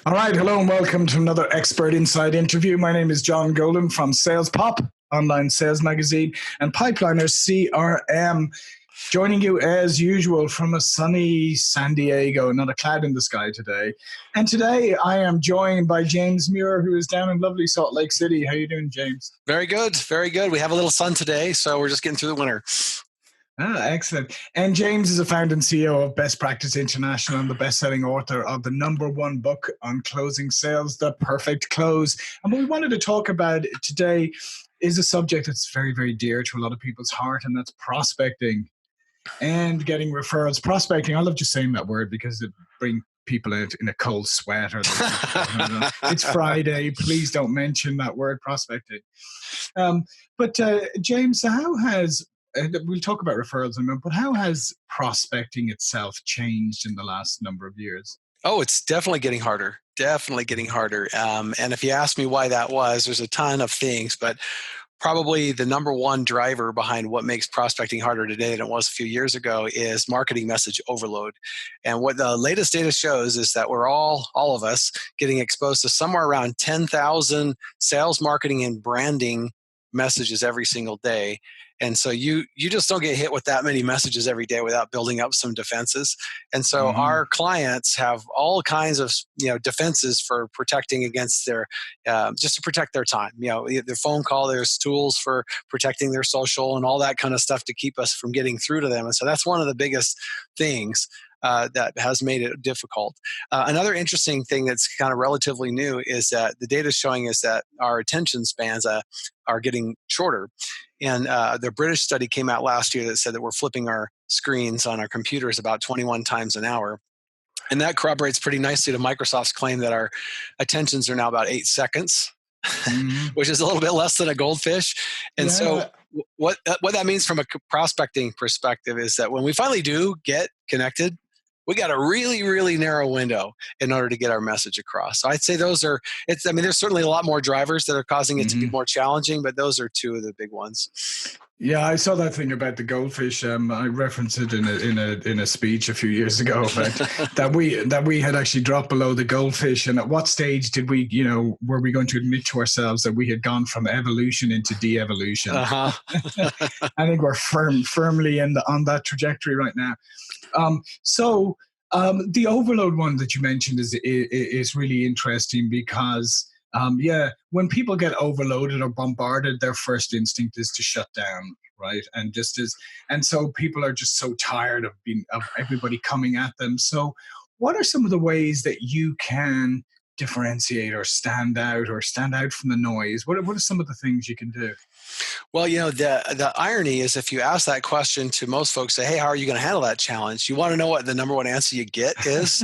All right, hello and welcome to another Expert Inside interview. My name is John Golden from SalesPOP, online sales magazine, and Pipeliners CRM. Joining you as usual from a sunny San Diego, not a cloud in the sky today. And today I am joined by James Muir, who is down in lovely Salt Lake City. How are you doing, James? Very good, very good. We have a little sun today, so we're just getting through the winter. Excellent. And James is a founder and CEO of Best Practice International and the best-selling author of the #1 book on closing sales, The Perfect Close. And what we wanted to talk about today is a subject that's very, very dear to a lot of people's heart, and that's prospecting and getting referrals. Prospecting, I love just saying that word because it brings people out in a cold sweat. Or it's Friday. Please don't mention that word, prospecting. But James, how has we'll talk about referrals in a minute, but how has prospecting itself changed in the last number of years? Oh, it's definitely getting harder. Definitely getting harder. And if you ask me why that was, there's a ton of things, but probably the #1 driver behind what makes prospecting harder today than it was a few years ago is marketing message overload. And what the latest data shows is that we're all of us, getting exposed to somewhere around 10,000 sales, marketing, and branding messages every single day. And so you just don't get hit with that many messages every day without building up some defenses. And so our clients have all kinds of defenses for protecting against their just to protect their time. Their phone call, there's tools for protecting their social and all that kind of stuff to keep us from getting through to them. And so that's one of the biggest things that has made it difficult. Another interesting thing that's kind of relatively new is that the data is showing is that our attention spans are getting shorter. And the British study came out last year that said that we're flipping our screens on our computers about 21 times an hour. And that corroborates pretty nicely to Microsoft's claim that our attentions are now about 8 seconds, which is a little bit less than a goldfish. And so what that means from a prospecting perspective is that when we finally do get connected, we got a really, really narrow window in order to get our message across. So I'd say there's certainly a lot more drivers that are causing it to be more challenging, but those are two of the big ones. Yeah, I saw that thing about the goldfish. I referenced it in a speech a few years ago, that we had actually dropped below the goldfish. And at what stage did we, were we going to admit to ourselves that we had gone from evolution into de-evolution? I think we're firmly on that trajectory right now. So the overload one that you mentioned is really interesting because when people get overloaded or bombarded, their first instinct is to shut down, right? And so people are just so tired of everybody coming at them. So what are some of the ways that you can differentiate or stand out from the noise? What are some of the things you can do? Well, the irony is if you ask that question to most folks, say, hey, how are you going to handle that challenge? You want to know what the #1 answer you get is?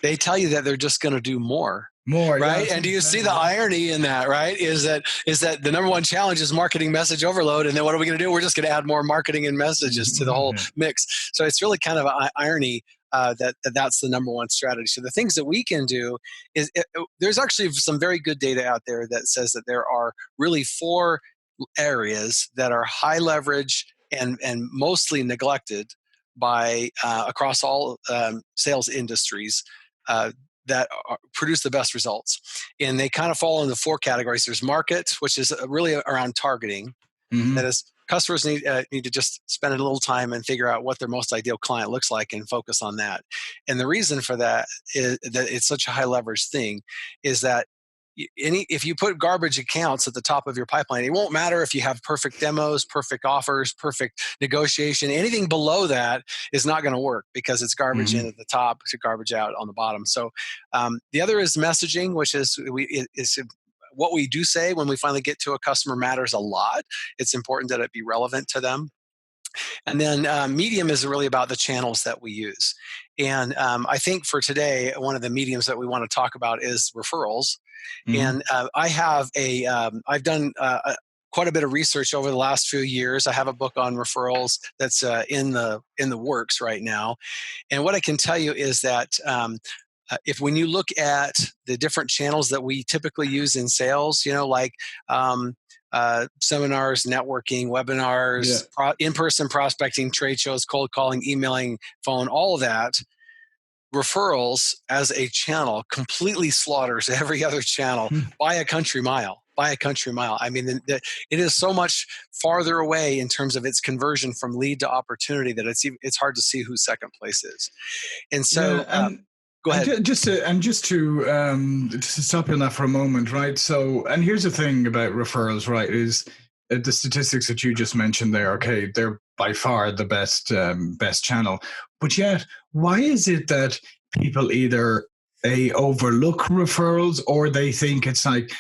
They tell you that they're just going to do more. Right? And do you see the irony in that, right? Is that the #1 challenge is marketing message overload. And then what are we going to do? We're just going to add more marketing and messages to the whole mix. So it's really kind of an irony that's the #1 strategy. So the things that we can do is there's actually some very good data out there that says that there are really 4 areas that are high leverage and mostly neglected by across all sales industries that produce the best results. And they kind of fall into 4 categories. There's market, which is really around targeting. That is, customers need to just spend a little time and figure out what their most ideal client looks like and focus on that. And the reason for that is that it's such a high leverage thing is that if you put garbage accounts at the top of your pipeline, it won't matter if you have perfect demos, perfect offers, perfect negotiation. Anything below that is not going to work because it's garbage in at the top, it's garbage out on the bottom. So the other is messaging, which is what we do say when we finally get to a customer matters a lot. It's important that it be relevant to them. And then medium is really about the channels that we use. And I think for today, one of the mediums that we want to talk about is referrals. And I've done quite a bit of research over the last few years. I have a book on referrals that's in the works right now. And what I can tell you is that when you look at the different channels that we typically use in sales, like seminars, networking, webinars, in-person prospecting, trade shows, cold calling, emailing, phone, all of that, referrals as a channel completely slaughters every other channel by a country mile. By a country mile. I mean, it is so much farther away in terms of its conversion from lead to opportunity that it's hard to see who second place is. And so, go ahead. And just to stop you on that for a moment, right? So, and here's the thing about referrals, right? Is the statistics that you just mentioned there. Okay, they're by far the best channel, but yet, why is it that people either overlook referrals or they think it's like,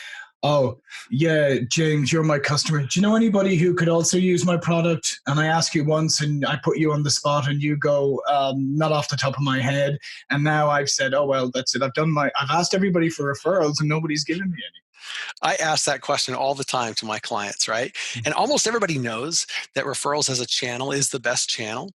oh, yeah, James, you're my customer. Do you know anybody who could also use my product? And I ask you once and I put you on the spot and you go, not off the top of my head. And now I've said, oh, well, that's it. I've asked everybody for referrals and nobody's given me any. I ask that question all the time to my clients, right? And almost everybody knows that referrals as a channel is the best channel.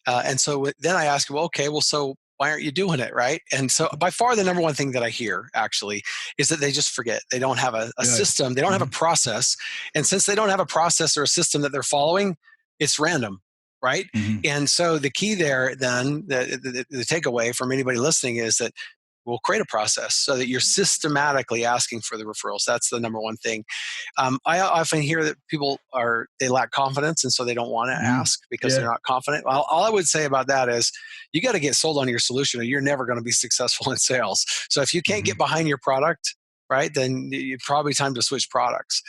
And so then I ask, well, okay, well, so why aren't you doing it, right? And so by far the number one thing that I hear actually is that they just forget. They don't have a system. They don't have a process. And since they don't have a process or a system that they're following, it's random, right? And so the key there then, the takeaway from anybody listening is that we'll create a process so that you're systematically asking for the referrals. That's the number one thing. I often hear that people they lack confidence, and so they don't want to ask because they're not confident. Well, all I would say about that is you got to get sold on your solution or you're never going to be successful in sales. So if you can't get behind your product, right, then it's probably time to switch products.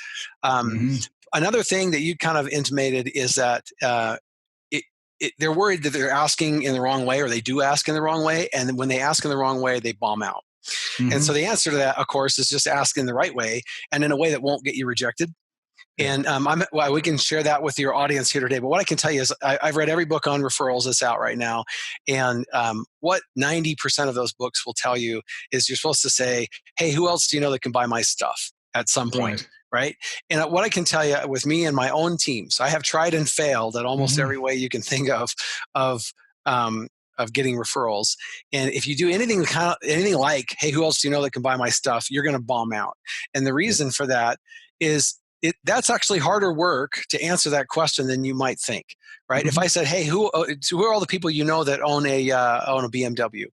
Another thing that you kind of intimated is that they're worried that they're asking in the wrong way, or they do ask in the wrong way. And when they ask in the wrong way, they bomb out. And so the answer to that, of course, is just ask in the right way and in a way that won't get you rejected. And we can share that with your audience here today. But what I can tell you is I've read every book on referrals that's out right now. And what 90% of those books will tell you is you're supposed to say, hey, who else do you know that can buy my stuff at some point? Right. And what I can tell you with me and my own teams, I have tried and failed at almost every way you can think of getting referrals. And if you do anything like, hey, who else do you know that can buy my stuff? You're going to bomb out. And the reason for that is that's actually harder work to answer that question than you might think. Right. If I said, hey, who are all the people you know that own a BMW?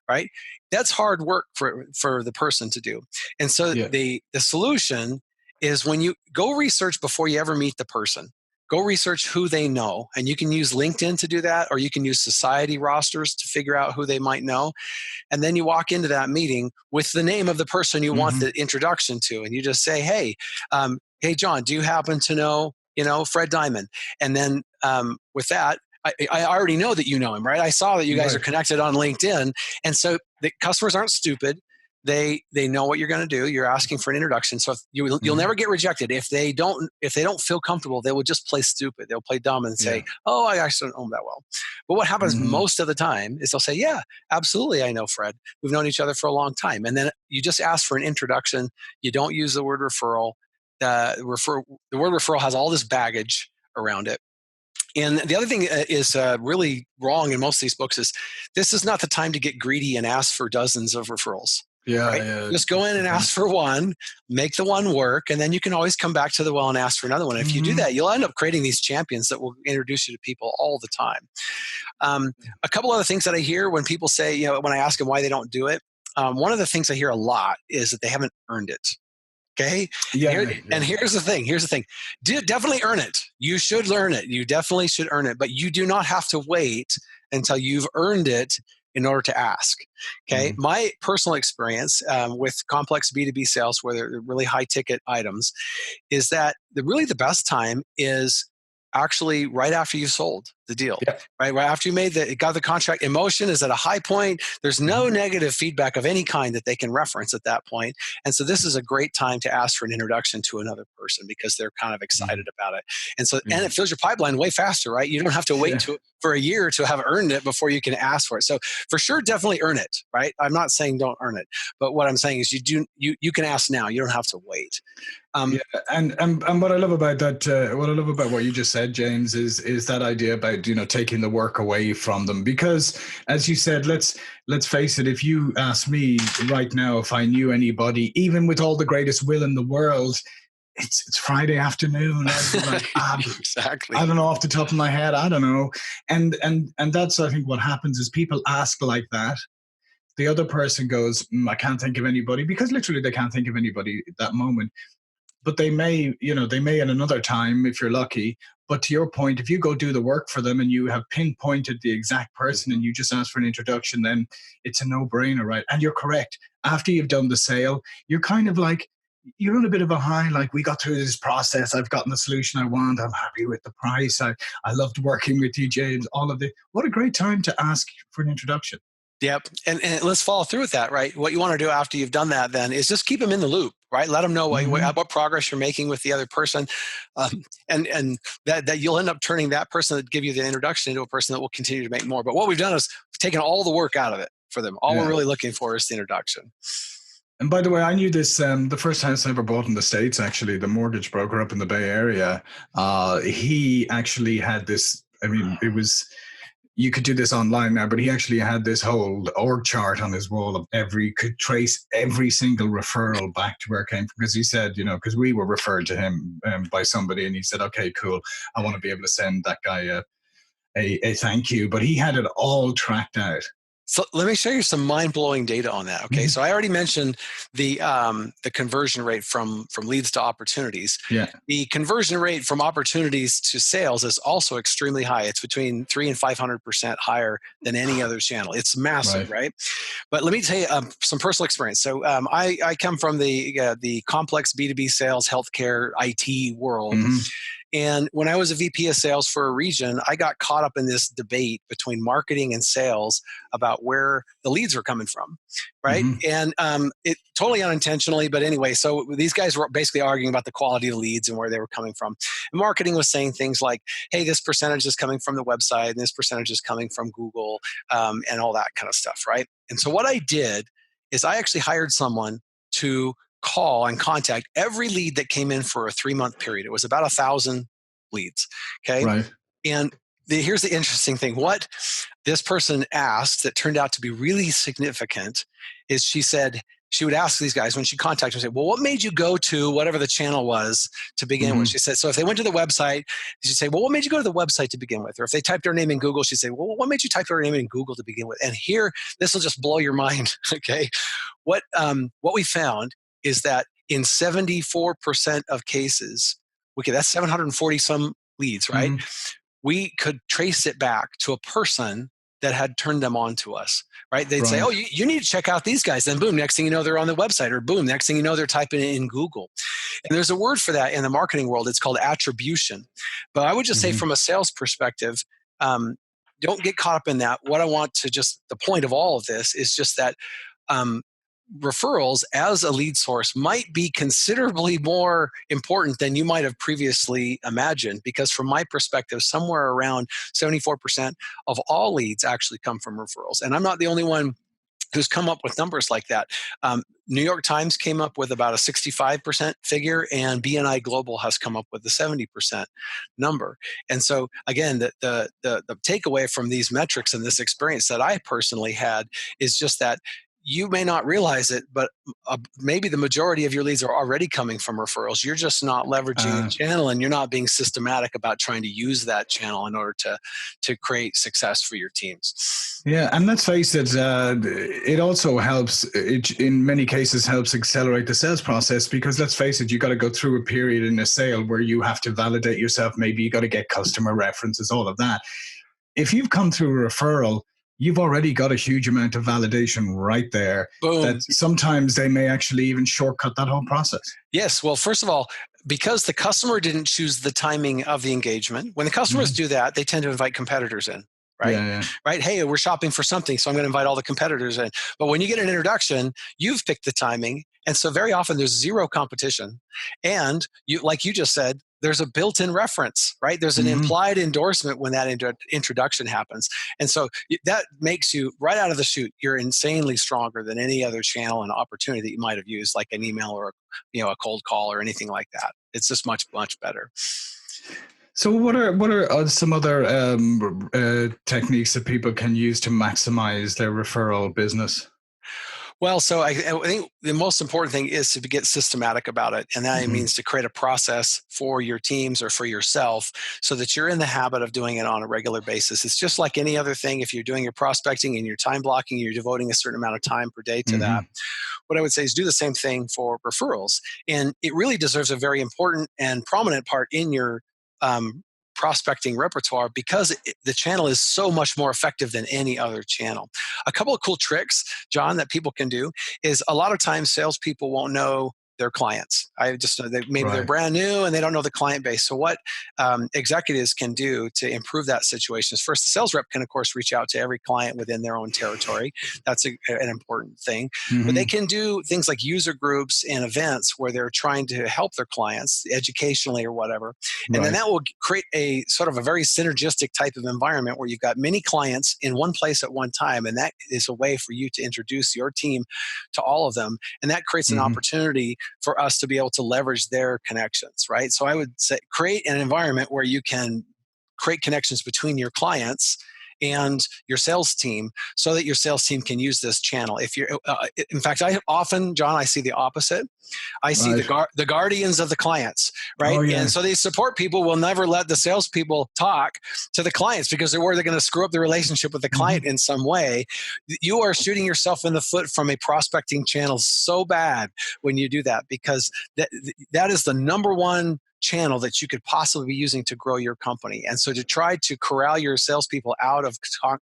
Right. That's hard work for the person to do. And so the solution is when you go research before you ever meet the person. Go research who they know. And you can use LinkedIn to do that, or you can use society rosters to figure out who they might know. And then you walk into that meeting with the name of the person you want the introduction to. And you just say, hey, John, do you happen to know, Fred Diamond? And then with that, I already know that you know him, right? I saw that you guys are connected on LinkedIn. And so the customers aren't stupid. They know what you're going to do. You're asking for an introduction. So you'll never get rejected. If they don't feel comfortable, they will just play stupid. They'll play dumb and say, oh, I actually don't know him that well. But what happens most of the time is they'll say, yeah, absolutely. I know Fred. We've known each other for a long time. And then you just ask for an introduction. You don't use the word referral. The word referral has all this baggage around it. And the other thing is really wrong in most of these books is this is not the time to get greedy and ask for dozens of referrals. Just go in and ask for one, make the one work, and then you can always come back to the well and ask for another one. If you do that, you'll end up creating these champions that will introduce you to people all the time. A couple other things that I hear when people say, when I ask them why they don't do it, one of the things I hear a lot is that they haven't earned it. Okay. And here's the thing. Definitely earn it. You should learn it. You definitely should earn it, but you do not have to wait until you've earned it in order to ask. Okay. My personal experience with complex B2B sales, where they're really high ticket items, is that the best time is actually right after you sold the deal, right after you got the contract. Emotion is at a high point. There's no negative feedback of any kind that they can reference at that point. And so this is a great time to ask for an introduction to another person because they're kind of excited about it. And so, and it fills your pipeline way faster, right? You don't have to wait for a year to have earned it before you can ask for it. So for sure, definitely earn it, right? I'm not saying don't earn it, but what I'm saying is you can ask now. You don't have to wait. And what I love about that, what I love about what you just said, James, is that idea about taking the work away from them. Because as you said, let's face it, if you ask me right now if I knew anybody, even with all the greatest will in the world, it's Friday afternoon. Like, exactly. I don't know off the top of my head. I don't know. And that's, I think, what happens is people ask like that. the other person goes, I can't think of anybody, because literally they can't think of anybody at that moment. But they may, they may at another time if you're lucky. But to your point, if you go do the work for them and you have pinpointed the exact person and you just ask for an introduction, then it's a no-brainer, right? And you're correct. After you've done the sale, you're kind of like, you're on a bit of a high, like, we got through this process. I've gotten the solution I want. I'm happy with the price. I loved working with you, James, all of it. What a great time to ask for an introduction. Yep. And let's follow through with that, right? What you want to do after you've done that then is just keep them in the loop, right? Let them know what progress you're making with the other person. And that you'll end up turning that person that give you the introduction into a person that will continue to make more. But what we've done is taken all the work out of it for them. All we're really looking for is the introduction. And by the way, I knew this, the first house I ever bought in the States, actually, the mortgage broker up in the Bay Area, he actually had this, I mean, you could do this online now, but he actually had this whole org chart on his wall of could trace every single referral back to where it came from. Because he said, because we were referred to him by somebody, and he said, okay, cool, I want to be able to send that guy a thank you. But he had it all tracked out. So let me show you some mind-blowing data on that. Okay, so I already mentioned the conversion rate from leads to opportunities. Yeah. The conversion rate from opportunities to sales is also extremely high. It's between 300 and 500% higher than any other channel. It's massive, right? But let me tell you some personal experience. So I come from the complex B2B sales, healthcare, IT world. And when I was a VP of sales for a region, I got caught up in this debate between marketing and sales about where the leads were coming from, right? And it totally unintentionally, but anyway, so these guys were basically arguing about the quality of the leads and where they were coming from. And marketing was saying things like, hey, this percentage is coming from the website, and this percentage is coming from Google, and all that kind of stuff, right? And so what I did is I actually hired someone to call and contact every lead that came in for a 3-month period. It was about 1,000 leads. Okay. Right. And here's the interesting thing. What this person asked that turned out to be really significant is she said, she would ask these guys when she contacted them, say, well, what made you go to whatever the channel was to begin with? She said, so if they went to the website, she'd say, well, what made you go to the website to begin with? Or if they typed their name in Google, she'd say, well, what made you type their name in Google to begin with? And here, this will just blow your mind. Okay. What we found is that in 74% of cases, okay, that's 740 some leads, right? We could trace it back to a person that had turned them on to us, right? They'd say, oh, you need to check out these guys. Then boom, next thing you know, they're on the website, or boom, next thing you know, they're typing it in Google. And there's a word for that in the marketing world. It's called attribution. But I would just say from a sales perspective, don't get caught up in that. What I want to the point of all of this is just that referrals as a lead source might be considerably more important than you might have previously imagined, because from my perspective, somewhere around 74% of all leads actually come from referrals. And I'm not the only one who's come up with numbers like that. New York Times came up with about a 65% figure, and BNI Global has come up with a 70% number. And so again, the takeaway from these metrics and this experience that I personally had is just that you may not realize it, but maybe the majority of your leads are already coming from referrals. You're just not leveraging the channel, and you're not being systematic about trying to use that channel in order to create success for your teams. Yeah, and let's face it, it also helps, in many cases helps accelerate the sales process, because let's face it, you got to go through a period in a sale where you have to validate yourself. Maybe you got to get customer references, all of that. If you've come through a referral, you've already got a huge amount of validation right there. Boom. That sometimes they may actually even shortcut that whole process. Yes. Well, first of all, because the customer didn't choose the timing of the engagement, when the customers do that, they tend to invite competitors in. Right? Yeah. Right. Hey, we're shopping for something, so I'm going to invite all the competitors in. But when you get an introduction, you've picked the timing. And so very often there's zero competition. And like you just said, there's a built-in reference, right? There's an implied endorsement when that introduction happens. And so that makes you, right out of the chute, you're insanely stronger than any other channel and opportunity that you might have used, like an email or a cold call or anything like that. It's just much, much better. So what are some other techniques that people can use to maximize their referral business? Well, so I think the most important thing is to get systematic about it. And that means to create a process for your teams or for yourself so that you're in the habit of doing it on a regular basis. It's just like any other thing. If you're doing your prospecting and you're time blocking, you're devoting a certain amount of time per day to that. What I would say is do the same thing for referrals. And it really deserves a very important and prominent part in your prospecting repertoire because the channel is so much more effective than any other channel. A couple of cool tricks, John, that people can do is a lot of times salespeople won't know their clients. I just know that maybe they're brand new and they don't know the client base. So what executives can do to improve that situation is first, the sales rep can, of course, reach out to every client within their own territory. That's an important thing. But they can do things like user groups and events where they're trying to help their clients educationally or whatever. And then that will create a sort of a very synergistic type of environment where you've got many clients in one place at one time. And that is a way for you to introduce your team to all of them. And that creates an opportunity for us to be able to leverage their connections, right? So I would say create an environment where you can create connections between your clients and your sales team so that your sales team can use this channel. If you're, in fact, John, I see the opposite. I see the guardians of the clients, right? And so these support people will never let the salespeople talk to the clients because they're worried they're going to screw up the relationship with the client in some way. You are shooting yourself in the foot from a prospecting channel so bad when you do that because that is the number one channel that you could possibly be using to grow your company. And so to try to corral your salespeople out of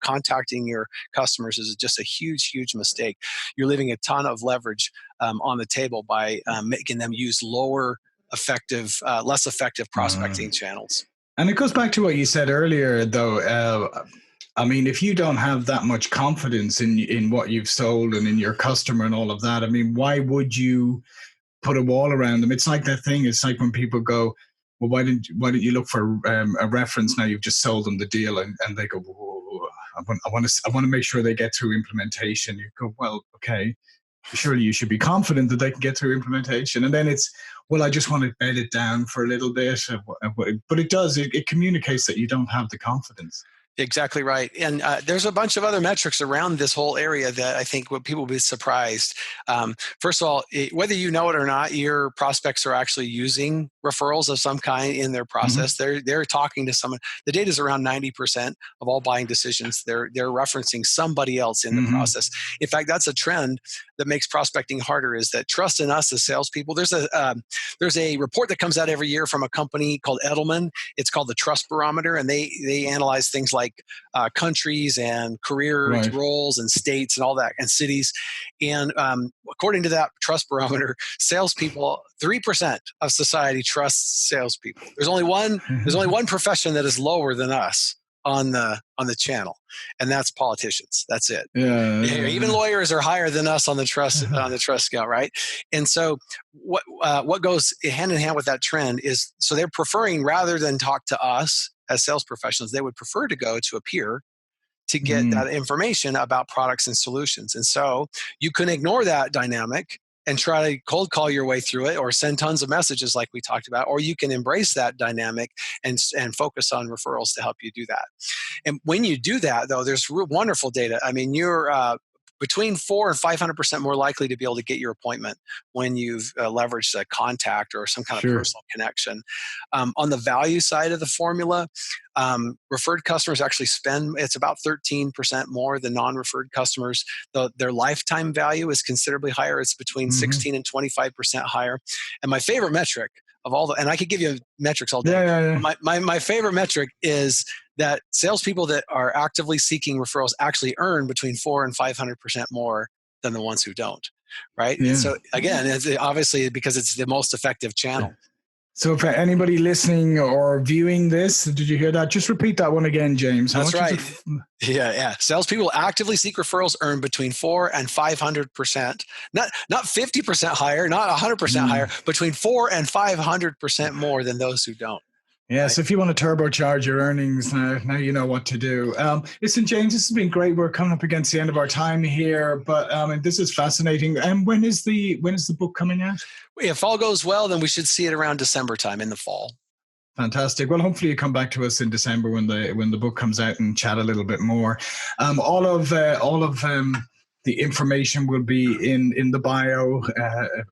contacting your customers is just a huge, huge mistake. You're leaving a ton of leverage on the table by making them use less effective prospecting channels. And it goes back to what you said earlier, though. I mean, if you don't have that much confidence in what you've sold and in your customer and all of that, I mean, why would you put a wall around them? It's like that thing. It's like when people go, well, why didn't you look for a reference? Now you've just sold them the deal, and they go, whoa, I want to make sure they get through implementation. You go, well, okay, surely you should be confident that they can get through implementation. And then it's, well, I just want to bed it down for a little bit, but it communicates that you don't have the confidence. Exactly right. And there's a bunch of other metrics around this whole area that I think people will be surprised. First of all, whether you know it or not, your prospects are actually using referrals of some kind in their process. They're talking to someone. The data is around 90% of all buying decisions. They're referencing somebody else in the process. In fact, that's a trend that makes prospecting harder, is that trust in us as salespeople. There's a report that comes out every year from a company called Edelman. It's called the Trust Barometer, and they analyze things like countries and career roles and states and all that, and cities. And according to that Trust Barometer, salespeople, 3% of society trusts salespeople. There's only one profession that is lower than us on the channel, and that's politicians. That's it. Even lawyers are higher than us on the trust scale, right? And so what goes hand in hand with that trend is, so they're preferring, rather than talk to us as sales professionals, they would prefer to go to a peer to get that information about products and solutions. And so you can ignore that dynamic and try to cold call your way through it, or send tons of messages like we talked about, or you can embrace that dynamic and focus on referrals to help you do that. And when you do that, though, there's wonderful data. I mean, you're between 400 and 500% more likely to be able to get your appointment when you've leveraged a contact or some kind of personal connection. On the value side of the formula, referred customers actually spend, it's about 13% more than non-referred customers. Their lifetime value is considerably higher. It's between 16 and 25% higher. And my favorite metric of all and I could give you metrics all day. My favorite metric is that salespeople that are actively seeking referrals actually earn between 400 and 500% more than the ones who don't, right? And so again, it's obviously because it's the most effective channel. So for anybody listening or viewing this, did you hear that? Just repeat that one again, James. That's right. Salespeople actively seek referrals earn between 400 and 500%. Not 50% higher, not 100% higher, between 400 and 500% more than those who don't. Yes, if you want to turbocharge your earnings, now you know what to do. Listen, James, this has been great. We're coming up against the end of our time here, but this is fascinating. And when is the book coming out? If all goes well, then we should see it around December time, in the fall. Fantastic. Well, hopefully you come back to us in December when the book comes out and chat a little bit more. All of The information will be in the bio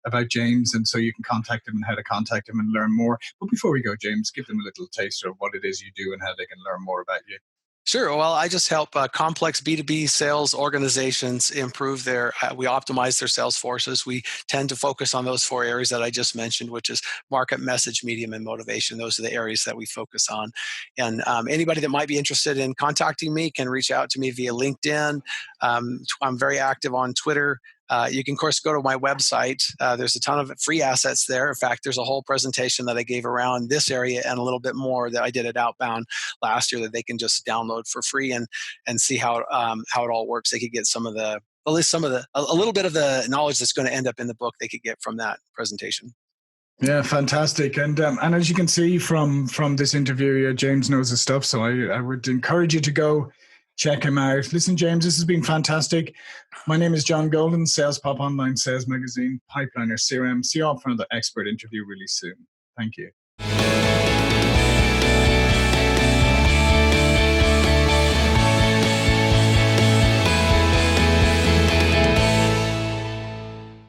about James, and so you can contact him and how to contact him and learn more. But before we go, James, give them a little taster of what it is you do and how they can learn more about you. Sure. Well, I just help complex B2B sales organizations improve we optimize their sales forces. We tend to focus on those 4 areas that I just mentioned, which is market, message, medium, and motivation. Those are the areas that we focus on. And anybody that might be interested in contacting me can reach out to me via LinkedIn. I'm very active on Twitter. You can, of course, go to my website. There's a ton of free assets there. In fact, there's a whole presentation that I gave around this area and a little bit more that I did at Outbound last year that they can just download for free and see how it all works. They could get a little bit of the knowledge that's going to end up in the book they could get from that presentation. Yeah, fantastic. And as you can see from this interview, James knows his stuff. So I would encourage you to go check him out. Listen, James, this has been fantastic. My name is John Golden, SalesPOP Online Sales Magazine, Pipeliner CRM. See you all for another expert interview really soon. Thank you.